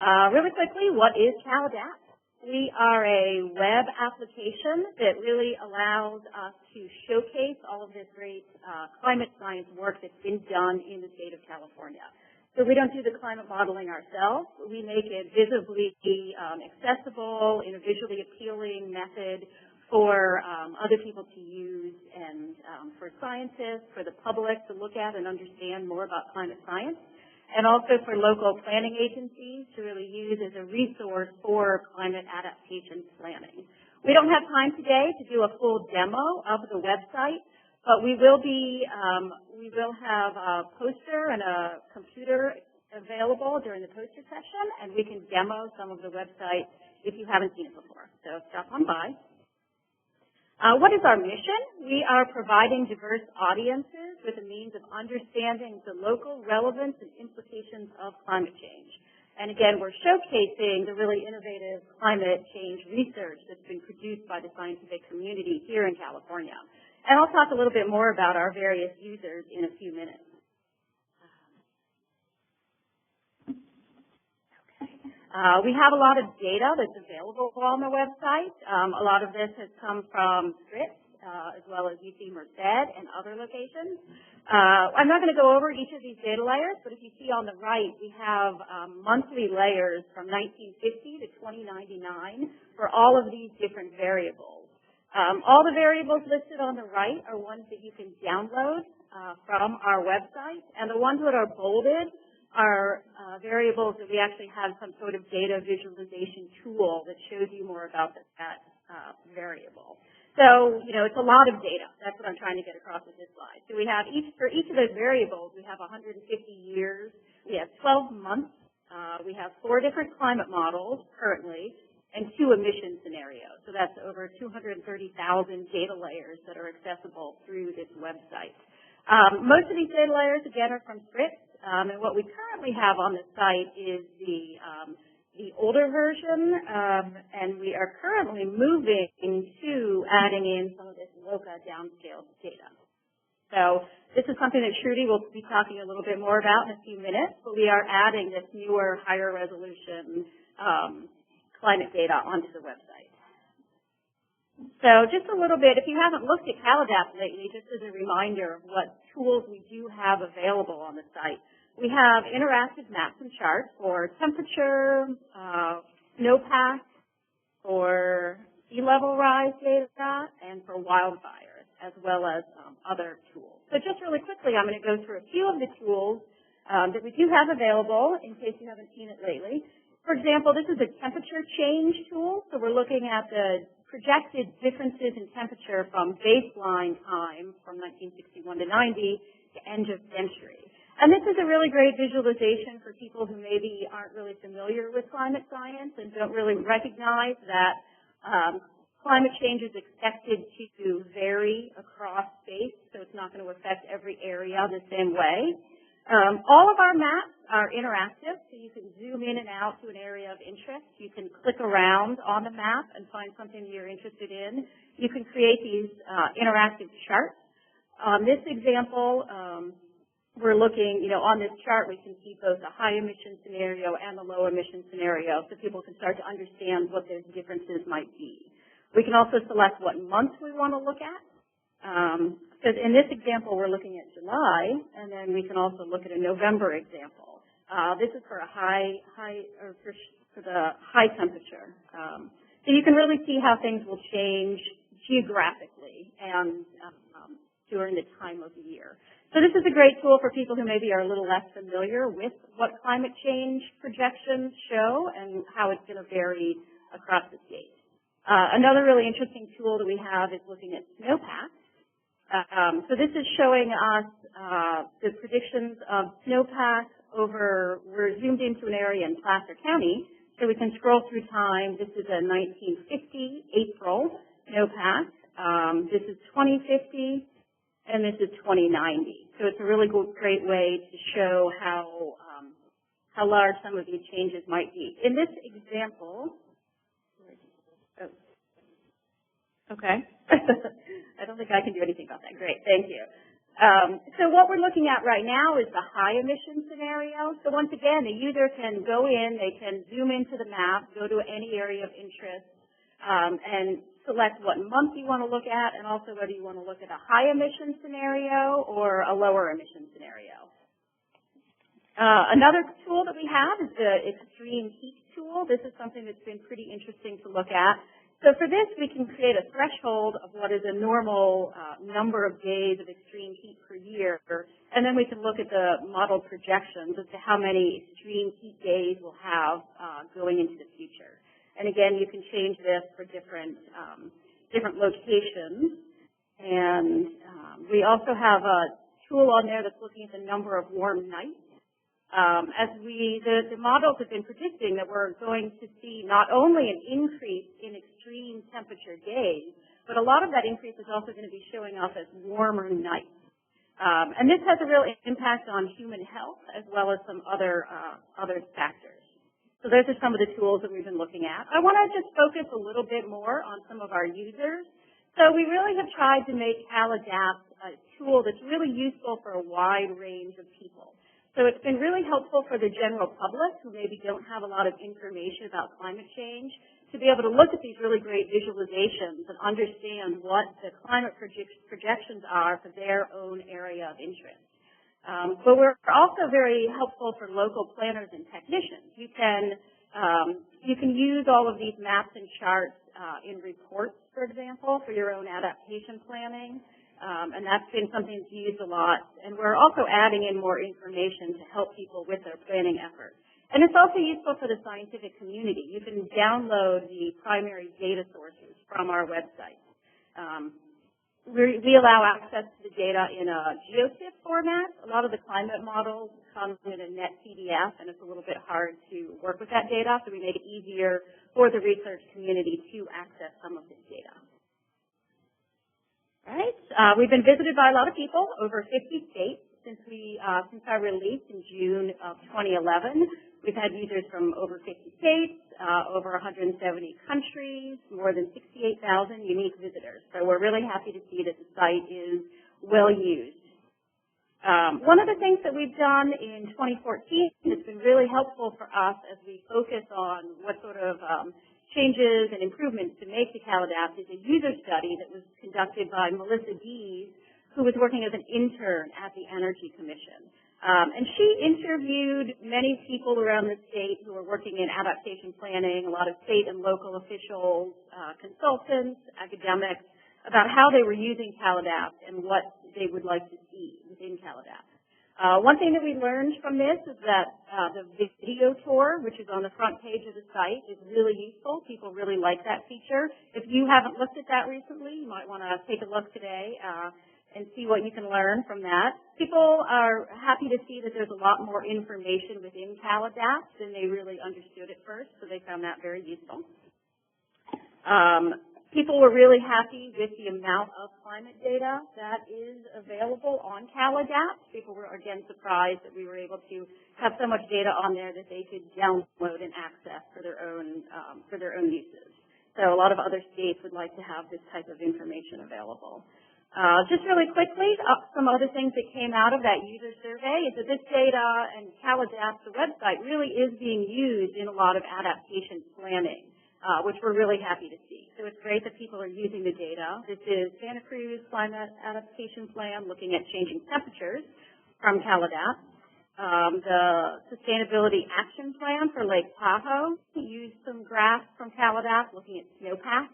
Really quickly, what is CalAdapt? We are a web application that really allows us to showcase all of this great climate science work that's been done in the state of California. So we don't do the climate modeling ourselves. We make it visibly accessible in a visually appealing method for other people to use and for scientists, for the public to look at and understand more about climate science, and also for local planning agencies to really use as a resource for climate adaptation planning. We don't have time today to do a full demo of the website, but we will have a poster and a computer available during the poster session, and we can demo some of the website if you haven't seen it before. So stop on by. What is our mission? We are providing diverse audiences with a means of understanding the local relevance and implications of climate change. And again, we're showcasing the really innovative climate change research that's been produced by the scientific community here in California. And I'll talk a little bit more about our various users in a few minutes. We have a lot of data that's available on the website. A lot of this has come from Scripps, as well as UC Merced and other locations. I'm not going to go over each of these data layers, but if you see on the right, we have monthly layers from 1950 to 2099 for all of these different variables. All the variables listed on the right are ones that you can download from our website, and the ones that are bolded are variables that we actually have some sort of data visualization tool that shows you more about that variable. So, it's a lot of data. That's what I'm trying to get across with this slide. So we have for each of those variables, we have 150 years. We have 12 months. We have 4 different climate models currently and 2 emission scenarios. So that's over 230,000 data layers that are accessible through this website. Most of these data layers, again, are from Scripps. And what we currently have on the site is the older version, and we are currently moving to adding in some of this LOCA downscale data. So this is something that Shruti will be talking a little bit more about in a few minutes, but we are adding this newer, higher resolution climate data onto the website. So just a little bit, if you haven't looked at CalAdapt lately, just as a reminder of what tools we do have available on the site. We have interactive maps and charts for temperature, snowpack, for sea level rise data, and for wildfires, as well as other tools. So just really quickly, I'm going to go through a few of the tools that we do have available in case you haven't seen it lately. For example, this is a temperature change tool. So we're looking at the projected differences in temperature from baseline time from 1961 to 90 to end of century. And this is a really great visualization for people who maybe aren't really familiar with climate science and don't really recognize that climate change is expected to vary across space, so it's not going to affect every area the same way. All of our maps are interactive, so you can zoom in and out to an area of interest. You can click around on the map and find something you're interested in. You can create these interactive charts. On this example, we're looking, on this chart we can see both the high emission scenario and the low emission scenario so people can start to understand what those differences might be. We can also select what month we want to look at. So in this example, we're looking at July, and then we can also look at a November example. This is for for the high temperature. So you can really see how things will change geographically and during the time of the year. So this is a great tool for people who maybe are a little less familiar with what climate change projections show and how it's going to vary across the state. Another really interesting tool that we have is looking at snowpack. So this is showing us the predictions of snowpack we're zoomed into an area in Placer County, so we can scroll through time. This is a 1950 April snowpack. This is 2050, and this is 2090. So it's a really great way to show how large some of these changes might be. In this example, okay. I don't think I can do anything about that. Great, thank you. So what we're looking at right now is the high emission scenario. So once again, the user can go in, they can zoom into the map, go to any area of interest, and select what month you want to look at, and also whether you want to look at a high emission scenario or a lower emission scenario. Another tool that we have is the extreme heat tool. This is something that's been pretty interesting to look at. So for this, we can create a threshold of what is a normal number of days of extreme heat per year, and then we can look at the model projections as to how many extreme heat days we'll have going into the future. And again, you can change this for different locations. And we also have a tool on there that's looking at the number of warm nights. The models have been predicting that we're going to see not only an increase in extreme temperature days, but a lot of that increase is also going to be showing up as warmer nights. And this has a real impact on human health as well as some other factors. So those are some of the tools that we've been looking at. I want to just focus a little bit more on some of our users. So we really have tried to make CalAdapt a tool that's really useful for a wide range of people. So it's been really helpful for the general public who maybe don't have a lot of information about climate change to be able to look at these really great visualizations and understand what the climate projections are for their own area of interest. But we're also very helpful for local planners and technicians. You can use all of these maps and charts in reports, for example, for your own adaptation planning. And that's been something that's used a lot. And we're also adding in more information to help people with their planning efforts. And it's also useful for the scientific community. You can download the primary data sources from our website. We allow access to the data in a GeoTIFF format. A lot of the climate models come in a net PDF, and it's a little bit hard to work with that data, so we made it easier for the research community to access some of this data. All right. We've been visited by a lot of people, over 50 states since our release in June of 2011. We've had users from over 50 states, over 170 countries, more than 68,000 unique visitors. So we're really happy to see that the site is well used. One of the things that we've done in 2014 that's been really helpful for us as we focus on what sort of changes and improvements to make to CalAdapt is a user study that was conducted by Melissa Dees, who was working as an intern at the Energy Commission. And she interviewed many people around the state who were working in adaptation planning, a lot of state and local officials, consultants, academics, about how they were using CalAdapt and what they would like to see within CalAdapt. One thing that we learned from this is that the video tour, which is on the front page of the site, is really useful. People really like that feature. If you haven't looked at that recently, you might want to take a look today and see what you can learn from that. People are happy to see that there's a lot more information within CalAdapt than they really understood at first, so they found that very useful. People were really happy with the amount of climate data that is available on CalAdapt. People were, again, surprised that we were able to have so much data on there that they could download and access for their own uses. So a lot of other states would like to have this type of information available. Just really quickly, some other things that came out of that user survey is that this data and CalAdapt, the website, really is being used in a lot of adaptation planning, which we're really happy to see. So it's great that people are using the data. This is Santa Cruz Climate Adaptation Plan looking at changing temperatures from CalAdapt. The Sustainability Action Plan for Lake Tahoe used some graphs from CalAdapt looking at snowpack.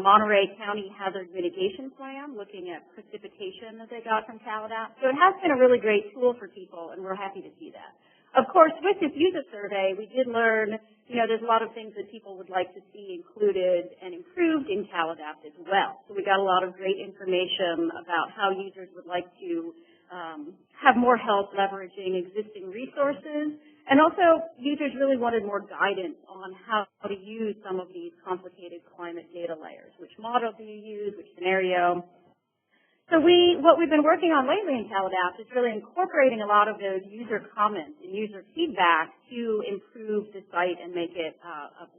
Monterey County Hazard Mitigation Plan, looking at precipitation that they got from CalAdapt. So it has been a really great tool for people, and we're happy to see that. Of course, with this user survey, we did learn, there's a lot of things that people would like to see included and improved in CalAdapt as well. So we got a lot of great information about how users would like to have more help leveraging existing resources. And also, users really wanted more guidance on how to use some of these complicated climate data layers. Which model do you use? Which scenario? So what we've been working on lately in CalAdapt is really incorporating a lot of those user comments and user feedback to improve the site and make it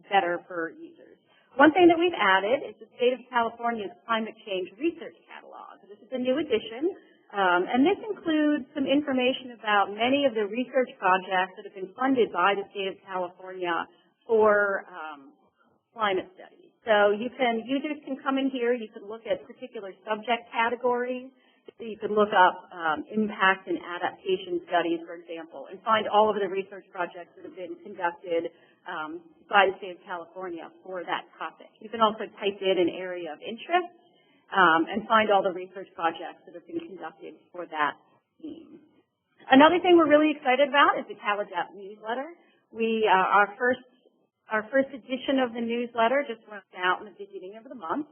better for users. One thing that we've added is the State of California's Climate Change Research Catalog. This is a new addition. And this includes some information about many of the research projects that have been funded by the state of California for climate studies. So users can come in here, you can look at particular subject categories. So you could look up impact and adaptation studies, for example, and find all of the research projects that have been conducted by the state of California for that topic. You can also type in an area of interest and find all the research projects that have been conducted for that theme. Another thing we're really excited about is the CalAdapt newsletter. Our first edition of the newsletter just went out in the beginning of the month.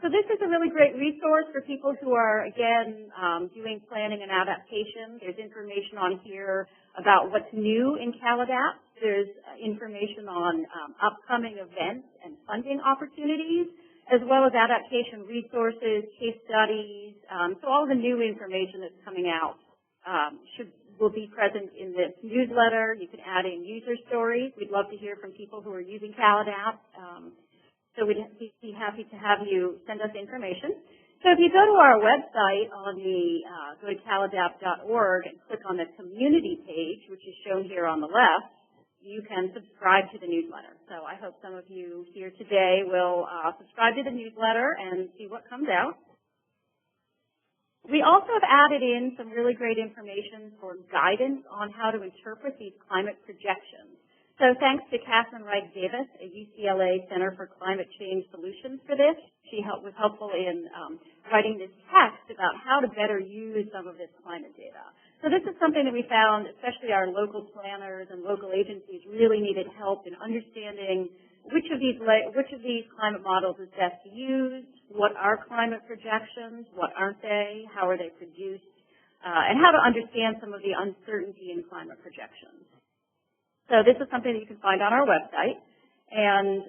So this is a really great resource for people who are, again, doing planning and adaptation. There's information on here about what's new in CalAdapt. There's information on upcoming events and funding opportunities, as well as adaptation resources, case studies. So all the new information that's coming out will be present in this newsletter. You can add in user stories. We'd love to hear from people who are using CalAdapt. So we'd be happy to have you send us information. So if you go to our website on the go to caladapt.org and click on the community page, which is shown here on the left, you can subscribe to the newsletter. So I hope some of you here today will subscribe to the newsletter and see what comes out. We also have added in some really great information for guidance on how to interpret these climate projections. So thanks to Catherine Wright Davis, a UCLA Center for Climate Change Solutions for this. She was helpful in writing this text about how to better use some of this climate data. So this is something that we found, especially our local planners and local agencies really needed help in understanding which of these climate models is best to use, what are climate projections, what aren't they, how are they produced, and how to understand some of the uncertainty in climate projections. So this is something that you can find on our website. And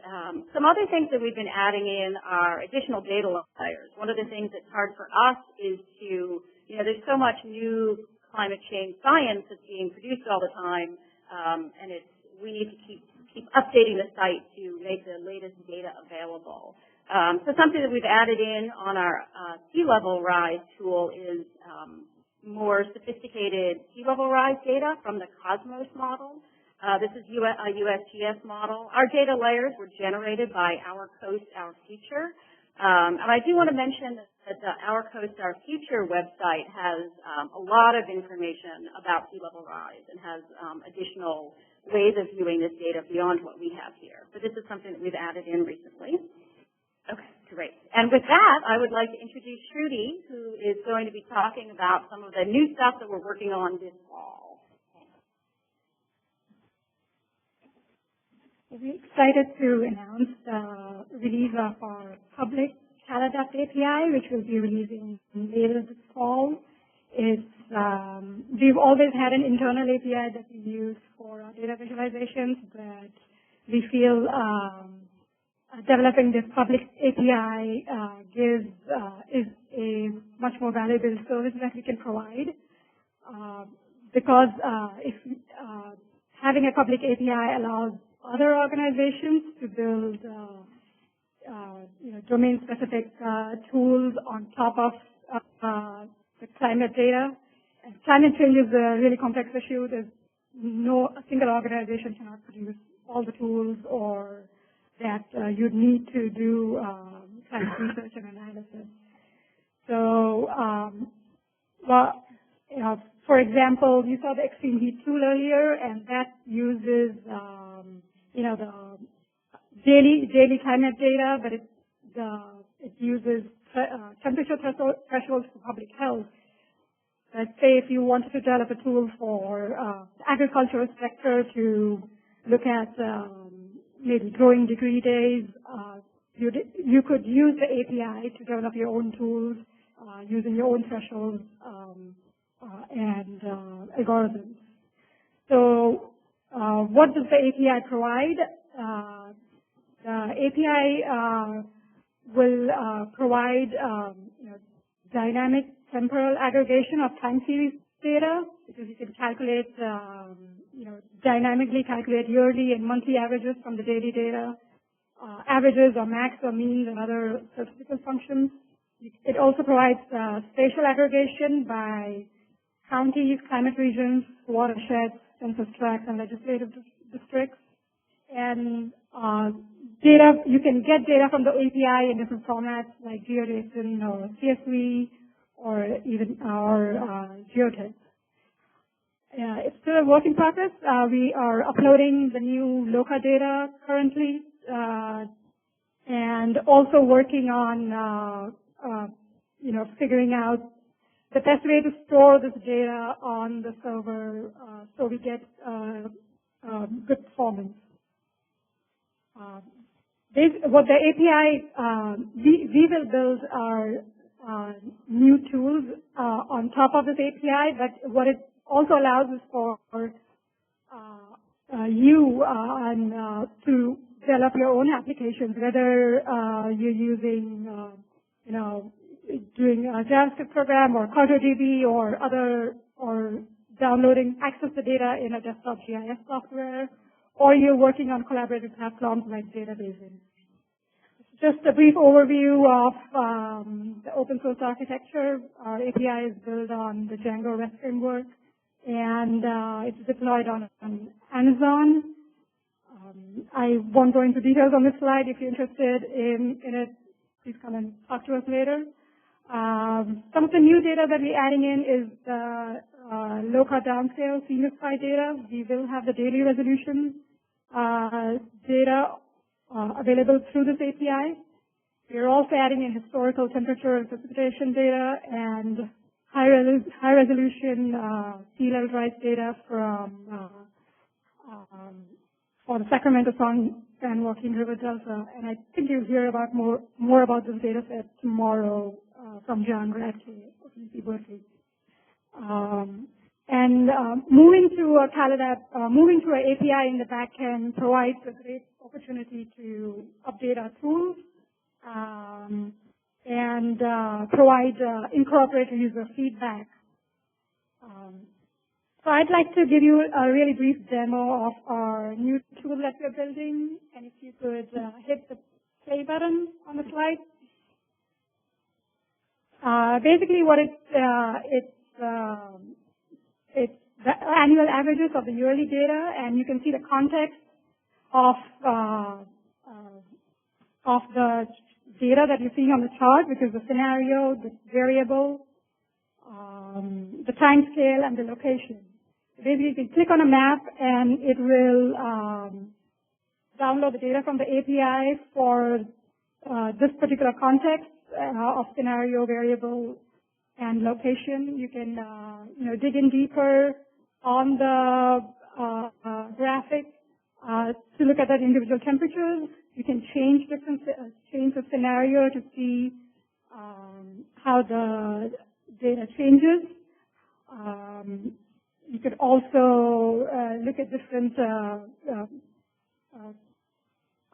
some other things that we've been adding in are additional data layers. One of the things that's hard for us is to, there's so much new climate change science that's being produced all the time, and we need to keep updating the site to make the latest data available. So something that we've added in on our sea level rise tool is more sophisticated sea level rise data from the Cosmos model. This is a USGS model. Our data layers were generated by Our Coast, Our Future. And I do want to mention that the Our Coast, Our Future website has a lot of information about sea level rise and has additional ways of viewing this data beyond what we have here. But this is something that we've added in recently. Okay, great. And with that, I would like to introduce Shruti, who is going to be talking about some of the new stuff that we're working on this fall. We're excited to announce the release of our public CalAdapt API, which we'll be releasing later this fall. We've always had an internal API that we use for our data visualizations, but we feel developing this public API is a much more valuable service that we can provide because having a public API allows other organizations to build domain-specific tools on top of the climate data. And climate change is a really complex issue. There's a single organization cannot produce all the tools or that you'd need to do climate research and analysis. So, for example, you saw the extreme heat tool earlier, and that uses the daily climate data, but it uses temperature thresholds for public health. Let's say if you wanted to develop a tool for the agricultural sector to look at maybe growing degree days, you could use the API to develop your own tools using your own thresholds and algorithms. So what does the API provide? The API will provide dynamic temporal aggregation of time series data, because you can calculate, dynamically calculate yearly and monthly averages from the daily data, averages or max or means and other statistical functions. It also provides spatial aggregation by counties, climate regions, watersheds, census tracts, and legislative districts. And data, you can get data from the API in different formats like GeoJSON or CSV or even our GeoText. It's still a work in progress. We are uploading the new LOCA data currently, and also working on, figuring out the best way to store this data on the server so we get good performance. What the API, we will build our new tools on top of this API, but what it also allows is for you to develop your own applications, whether you're using, doing a JavaScript program or CartoDB or downloading, access the data in a desktop GIS software, or you're working on collaborative platforms like databases. Just a brief overview of the open source architecture. Our API is built on the Django REST framework, and it's deployed on Amazon. I won't go into details on this slide. If you're interested in it, please come and talk to us later. Some of the new data that we're adding in is the LOCA downscale Phoenix data. We will have the daily resolution data available through this API. We're also adding in historical temperature and precipitation data and high resolution sea level rise data from for the Sacramento, San Joaquin River Delta. And I think you'll hear about more about this data set tomorrow from John Radke of UC Berkeley. Moving to a CalAdapt, moving to an API in the backend provides a great opportunity to update our tools and provide incorporate user feedback. So I'd like to give you a really brief demo of our new tool that we're building, and if you could hit the play button on the slide. Basically, what it's the annual averages of the yearly data, and you can see the context of the data that you see on the chart, which is the scenario, the variable, the time scale, and the location. Basically, you can click on a map, and it will download the data from the API for this particular context of scenario, variable, and location. You can dig in deeper on the graphic to look at that individual temperatures. You can change the scenario to see how the data changes. You could also look at different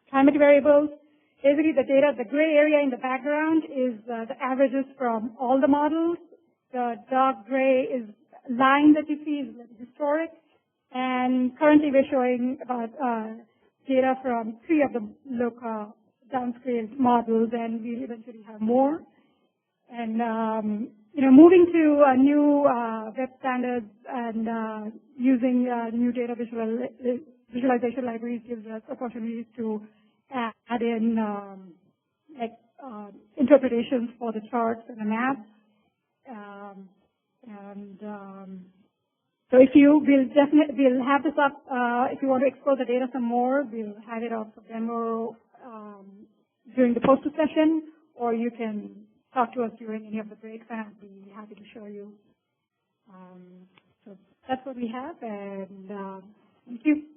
climate variables. Basically, the data, the gray area in the background is the averages from all the models. The dark gray is line that you see is historic. And currently, we're showing about data from 3 of the LOCA downscaled models, and we'll eventually have more. And moving to new web standards and using new data visualization libraries gives us opportunities to add in interpretations for the charts and the maps. So we'll have this up if you want to explore the data some more. We'll have it up for demo during the poster session, or you can talk to us during any of the breaks, and I'd be happy to show you. So that's what we have, and thank you.